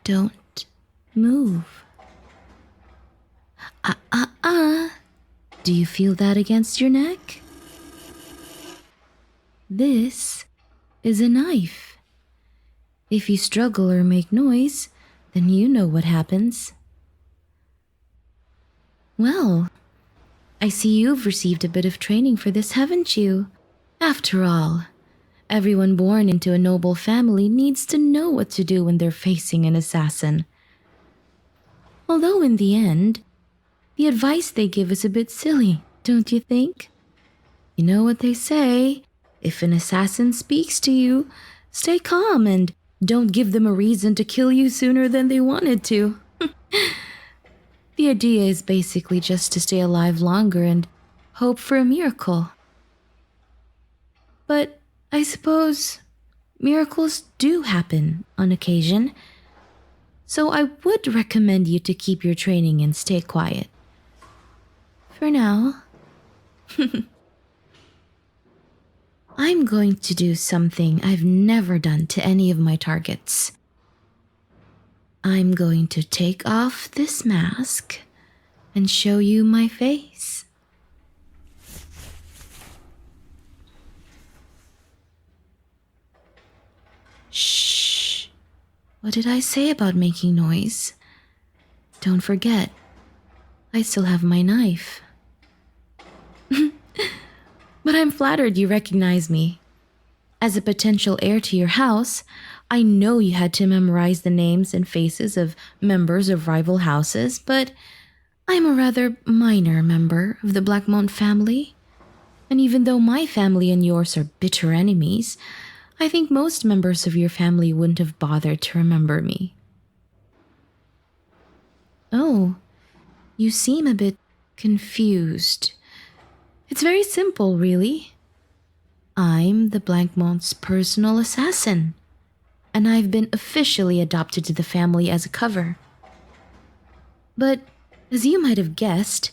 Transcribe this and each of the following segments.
Don't move. Do you feel that against your neck? This is a knife. If you struggle or make noise, then you know what happens. Well, I see you've received a bit of training for this, haven't you? After all, everyone born into a noble family needs to know what to do when they're facing an assassin. Although in the end, the advice they give is a bit silly, don't you think? You know what they say, if an assassin speaks to you, stay calm and don't give them a reason to kill you sooner than they wanted to. The idea is basically just to stay alive longer and hope for a miracle. But I suppose miracles do happen on occasion, so I would recommend you to keep your training and stay quiet. For now. I'm going to do something I've never done to any of my targets. I'm going to take off this mask and show you my face. Shh. What did I say about making noise? Don't forget, I still have my knife. But I'm flattered you recognize me. As a potential heir to your house, I know you had to memorize the names and faces of members of rival houses, but I'm a rather minor member of the Blackmont family. And even though my family and yours are bitter enemies, I think most members of your family wouldn't have bothered to remember me. Oh, you seem a bit confused. It's very simple, really. I'm the Blackmont's personal assassin, and I've been officially adopted to the family as a cover. But, as you might have guessed,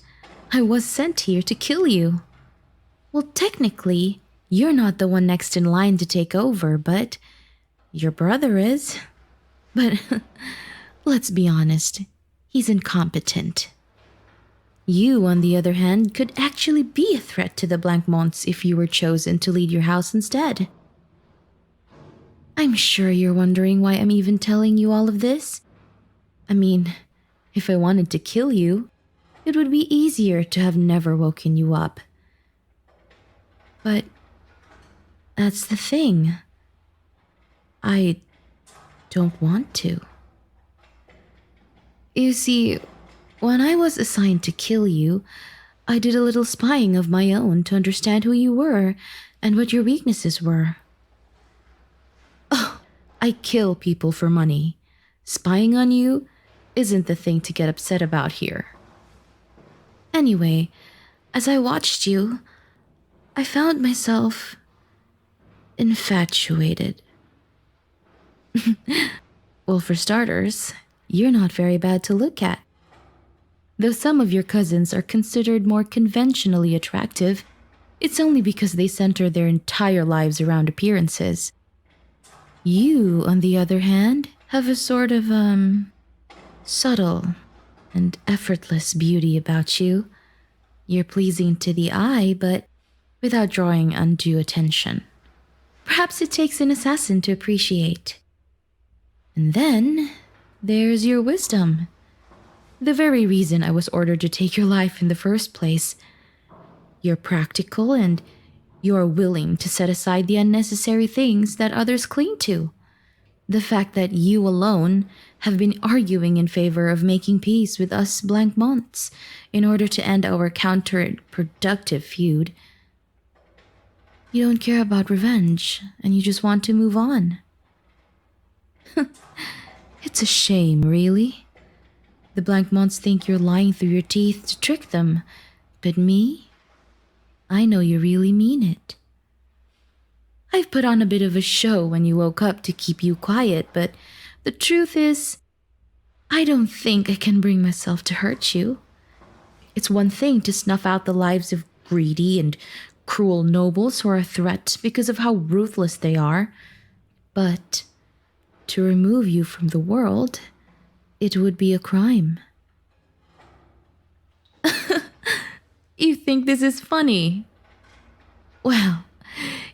I was sent here to kill you. Well, technically, you're not the one next in line to take over, but your brother is. But, let's be honest, he's incompetent. You, on the other hand, could actually be a threat to the Blackmonts if you were chosen to lead your house instead. I'm sure you're wondering why I'm even telling you all of this. I mean, if I wanted to kill you, it would be easier to have never woken you up. But that's the thing. I don't want to. You see, when I was assigned to kill you, I did a little spying of my own to understand who you were and what your weaknesses were. Oh, I kill people for money. Spying on you isn't the thing to get upset about here. Anyway, as I watched you, I found myself infatuated. Well, for starters, you're not very bad to look at. Though some of your cousins are considered more conventionally attractive, it's only because they center their entire lives around appearances. You, on the other hand, have a sort of, subtle and effortless beauty about you. You're pleasing to the eye, but without drawing undue attention. Perhaps it takes an assassin to appreciate. And then, there's your wisdom. The very reason I was ordered to take your life in the first place. You're practical and you're willing to set aside the unnecessary things that others cling to. The fact that you alone have been arguing in favor of making peace with us Blackmonts in order to end our counterproductive feud. You don't care about revenge and you just want to move on. It's a shame, really. The Blackmonts think you're lying through your teeth to trick them, but me? I know you really mean it. I've put on a bit of a show when you woke up to keep you quiet, but the truth is, I don't think I can bring myself to hurt you. It's one thing to snuff out the lives of greedy and cruel nobles who are a threat because of how ruthless they are, but to remove you from the world it would be a crime. You think this is funny? Well,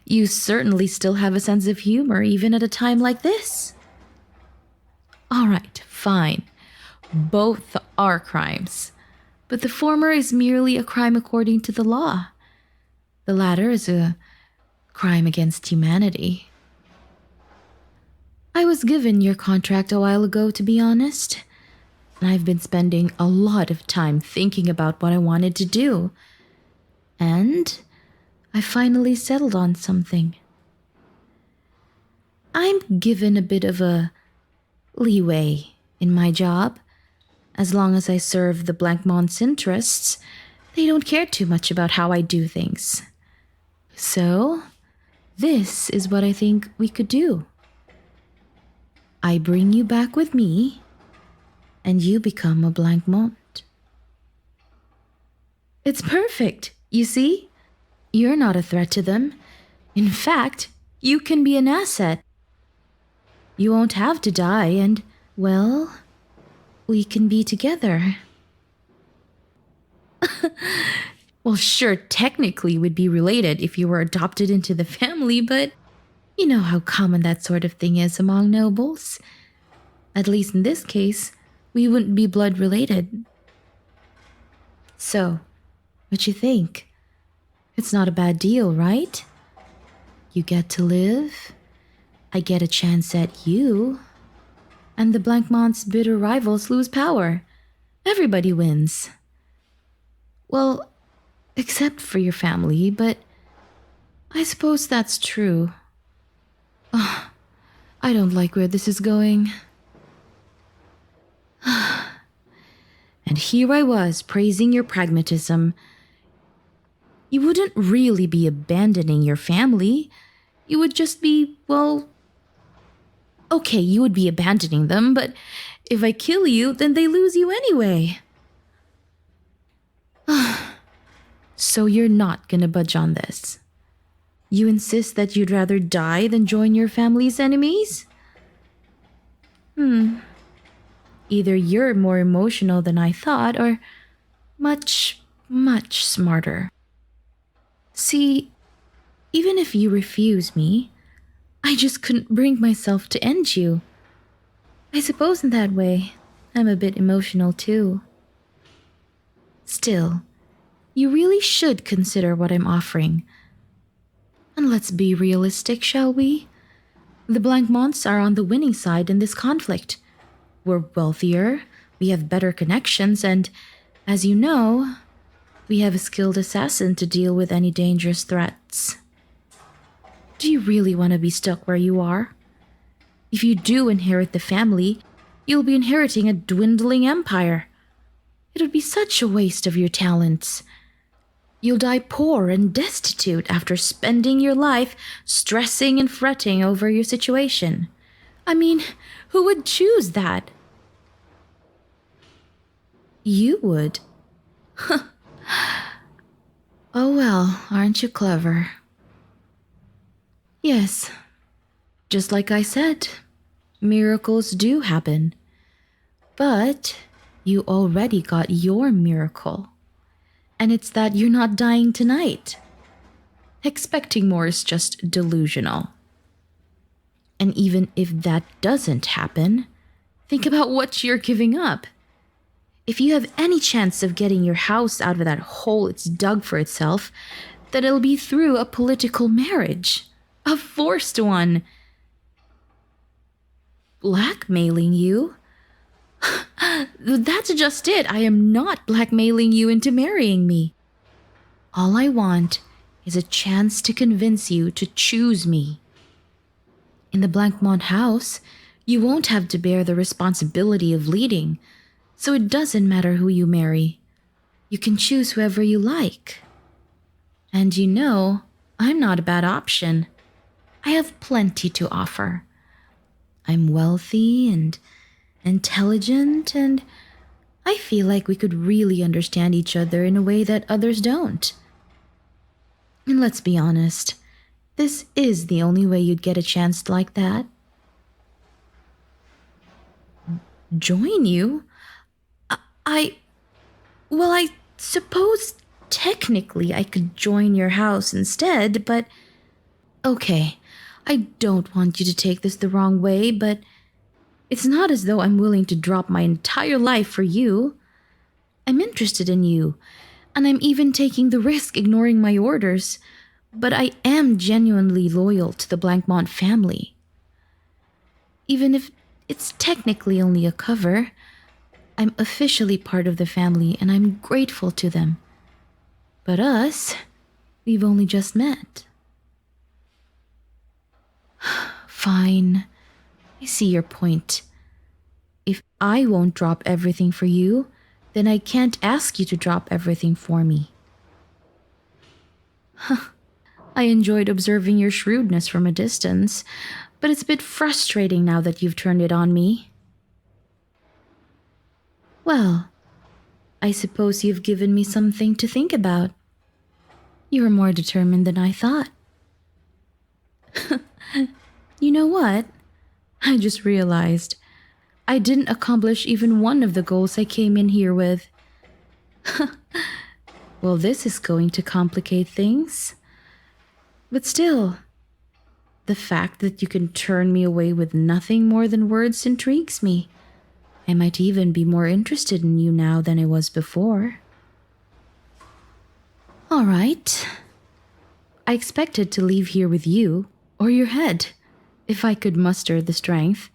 you certainly still have a sense of humor even at a time like this. All right, fine. Both are crimes. But the former is merely a crime according to the law. The latter is a crime against humanity. I was given your contract a while ago, to be honest. And I've been spending a lot of time thinking about what I wanted to do. And I finally settled on something. I'm given a bit of a leeway in my job. As long as I serve the Blancmont's interests, they don't care too much about how I do things. So, this is what I think we could do. I bring you back with me, and you become a Blancmont. It's perfect, you see? You're not a threat to them. In fact, you can be an asset. You won't have to die, and, well, we can be together. Well, sure, technically we'd be related if you were adopted into the family, but you know how common that sort of thing is among nobles. At least in this case, we wouldn't be blood related. So, what you think? It's not a bad deal, right? You get to live, I get a chance at you, and the Blancmont's bitter rivals lose power. Everybody wins. Well, except for your family, but I suppose that's true. Oh, I don't like where this is going. And here I was praising your pragmatism. You wouldn't really be abandoning your family. You would just be, well... Okay, you would be abandoning them, but if I kill you, then they lose you anyway. So you're not gonna budge on this. You insist that you'd rather die than join your family's enemies? Either you're more emotional than I thought, or much, much smarter. See, even if you refuse me, I just couldn't bring myself to end you. I suppose in that way, I'm a bit emotional too. Still, you really should consider what I'm offering. And let's be realistic, shall we? The Blancmonts are on the winning side in this conflict. We're wealthier, we have better connections, and, as you know, we have a skilled assassin to deal with any dangerous threats. Do you really want to be stuck where you are? If you do inherit the family, you'll be inheriting a dwindling empire. It would be such a waste of your talents. You'll die poor and destitute after spending your life stressing and fretting over your situation. I mean, who would choose that? You would. Oh well, aren't you clever? Yes, just like I said, miracles do happen. But you already got your miracle. And it's that you're not dying tonight. Expecting more is just delusional. And even if that doesn't happen, think about what you're giving up. If you have any chance of getting your house out of that hole it's dug for itself, then it'll be through a political marriage. A forced one. Blackmailing you? That's just it. I am not blackmailing you into marrying me. All I want is a chance to convince you to choose me. In the Blancmont house, you won't have to bear the responsibility of leading, so it doesn't matter who you marry. You can choose whoever you like. And you know, I'm not a bad option. I have plenty to offer. I'm wealthy and intelligent, and I feel like we could really understand each other in a way that others don't. And let's be honest, this is the only way you'd get a chance like that. Join you? I well, I suppose technically I could join your house instead, but okay, I don't want you to take this the wrong way, but it's not as though I'm willing to drop my entire life for you. I'm interested in you, and I'm even taking the risk ignoring my orders, but I am genuinely loyal to the Blancmont family. Even if it's technically only a cover, I'm officially part of the family and I'm grateful to them. But us, we've only just met. Fine. I see your point. If I won't drop everything for you, then I can't ask you to drop everything for me. I enjoyed observing your shrewdness from a distance, but it's a bit frustrating now that you've turned it on me. Well, I suppose you've given me something to think about. You're more determined than I thought. You know what? I just realized I didn't accomplish even one of the goals I came in here with. Well, this is going to complicate things. But still, the fact that you can turn me away with nothing more than words intrigues me. I might even be more interested in you now than I was before. All right. I expected to leave here with you, or your head, if I could muster the strength.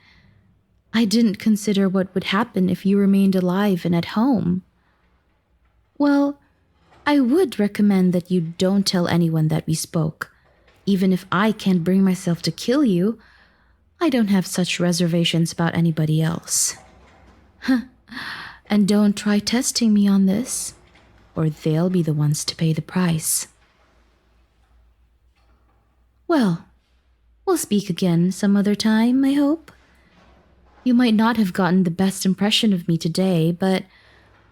I didn't consider what would happen if you remained alive and at home. Well, I would recommend that you don't tell anyone that we spoke. Even if I can't bring myself to kill you, I don't have such reservations about anybody else. And don't try testing me on this, or they'll be the ones to pay the price. Well, we'll speak again some other time, I hope. You might not have gotten the best impression of me today, but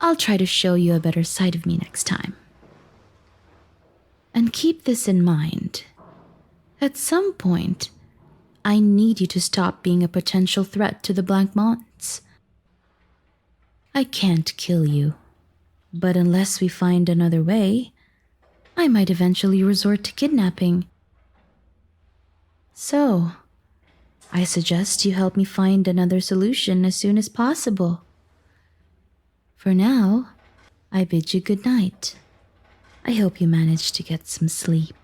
I'll try to show you a better side of me next time. And keep this in mind. At some point, I need you to stop being a potential threat to the Blancmonts. I can't kill you, but unless we find another way, I might eventually resort to kidnapping. So, I suggest you help me find another solution as soon as possible. For now, I bid you good night. I hope you manage to get some sleep.